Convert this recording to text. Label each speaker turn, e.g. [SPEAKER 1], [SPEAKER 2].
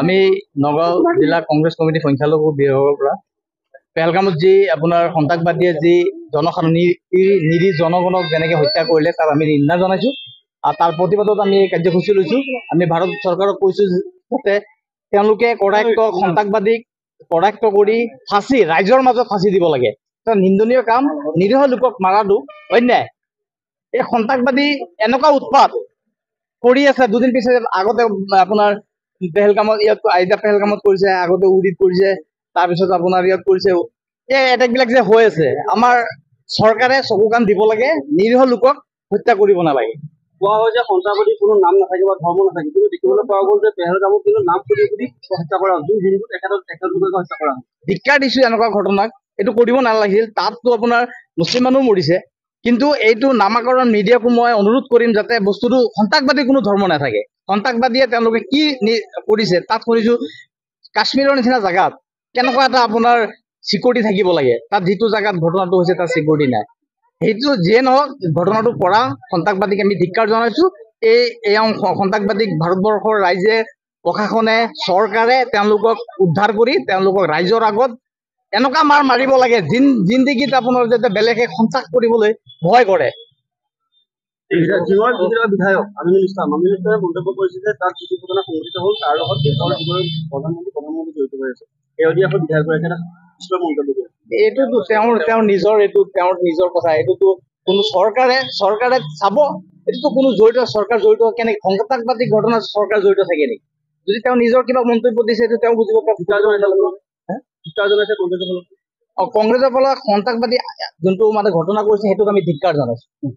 [SPEAKER 1] আমি নগাঁও জিলা কংগ্ৰেছ কমিটি সংখ্যালঘু বিভাগৰ পৰা পেহেলগামত যি আপোনাৰ সন্ত্ৰাসবাদীয়ে যি জনসাধাৰণ নিৰীহ জনগণক যেনেকৈ হত্যা কৰিলে তাত আমি নিন্দা জনাইছোঁ আৰু তাৰ প্ৰতিবাদত আমি কাৰ্যসূচী লৈছোঁ। আমি ভাৰত চৰকাৰক কৈছোঁ যাতে তেওঁলোকে কৰায়ত্ব সন্ত্ৰাসবাদীক কৰায়ত্ব কৰি ফাঁচি ৰাইজৰ মাজত ফাঁচি দিব লাগে। নিন্দনীয় কাম, নিৰীহ লোকক মাৰাটো অন্যায়। এই সন্ত্ৰাসবাদী এনেকুৱা উৎপাত কৰি আছে। দুদিন পিছত আগতে আপোনাৰ পেহেলগামত ইয়াত আইজা পেহেলগামত কৰিছে, আগতে উৰিত কৰিছে, তাৰপিছত আপোনাৰ ইয়াত কৰিছে। এই এটেকবিলাক যে হৈ আছে, আমাৰ চৰকাৰে চকু কাণ দিব লাগে, নিৰীহ লোকক হত্যা কৰিব নালাগে।
[SPEAKER 2] কোৱা হয় যে সন্ত্ৰাসবাদী কোনো নাম নাথাকে বা ধৰ্ম নাথাকে, কিন্তু দেখিবলৈ পোৱা গ'ল যে পেহেলগামত কিন্তু নাম সুধি হত্যা কৰা হয়। হিন্দু তেখেতলোকক হত্যা কৰা হয়।
[SPEAKER 1] ধিক্কাৰ দিছোঁ এনেকুৱা ঘটনাক, এইটো কৰিব নালাগিছিল। তাততো আপোনাৰ মুছলিম মানুহ মৰিছে, কিন্তু এইটো নামাকৰণ মিডিয়াকো মই অনুৰোধ কৰিম যাতে বস্তুটো সন্ত্ৰাসবাদী কোনো ধৰ্ম নাথাকে। সন্ত্ৰাসবাদীয়ে তেওঁলোকে কি কৰিছে তাত শুনিছোঁ কাশ্মীৰৰ নিচিনা জেগাত কেনেকুৱা এটা আপোনাৰ চিকিউৰিটি থাকিব লাগে, তাত যিটো জেগাত ঘটনাটো হৈছে তাত চিকিউৰিটি নাই। সেইটো যিয়ে নহওক, ঘটনাটো কৰা সন্ত্ৰাসবাদীক আমি ধিক্কাৰ জনাইছোঁ। এই সন্ত্ৰাসবাদীক ভাৰতবৰ্ষৰ ৰাইজে, প্ৰশাসনে, চৰকাৰে তেওঁলোকক উদ্ধাৰ কৰি তেওঁলোকক ৰাইজৰ আগত এনেকুৱা মাৰ মাৰিব লাগে জিন্দগীত আপোনাৰ যাতে বেলেগে সন্ত্ৰাস কৰিবলৈ ভয় কৰে।
[SPEAKER 2] বিধায়ক আমিনুল ইছলামে মন্তব্য কৰিছে যে তাত যিটো ঘটনা সংঘটিত হ'ল তাৰ লগত দেশৰ যিবোৰ প্ৰধানমন্ত্ৰী জড়িত হৈ আছে, সেই আকৌ বিধায়কৰ মন্তব্য কৰিছে।
[SPEAKER 1] এইটোতো তেওঁৰ নিজৰ কথা। এইটোতো কোনো চৰকাৰে চাব, এইটোতো কোনো চৰকাৰ জড়িত কেনেকে সন্ত্ৰাসবাদী ঘটনা চৰকাৰ জড়িত থাকে নেকি? যদি তেওঁ নিজৰ কিবা মন্তব্য দিছে সেইটো তেওঁ বুজিব। কংগ্ৰেছৰ ফালে সন্ত্ৰাসবাদী যোনটো মানে ঘটনা কৰিছে সেইটোক আমি ধিক্কাৰ জনাইছোঁ।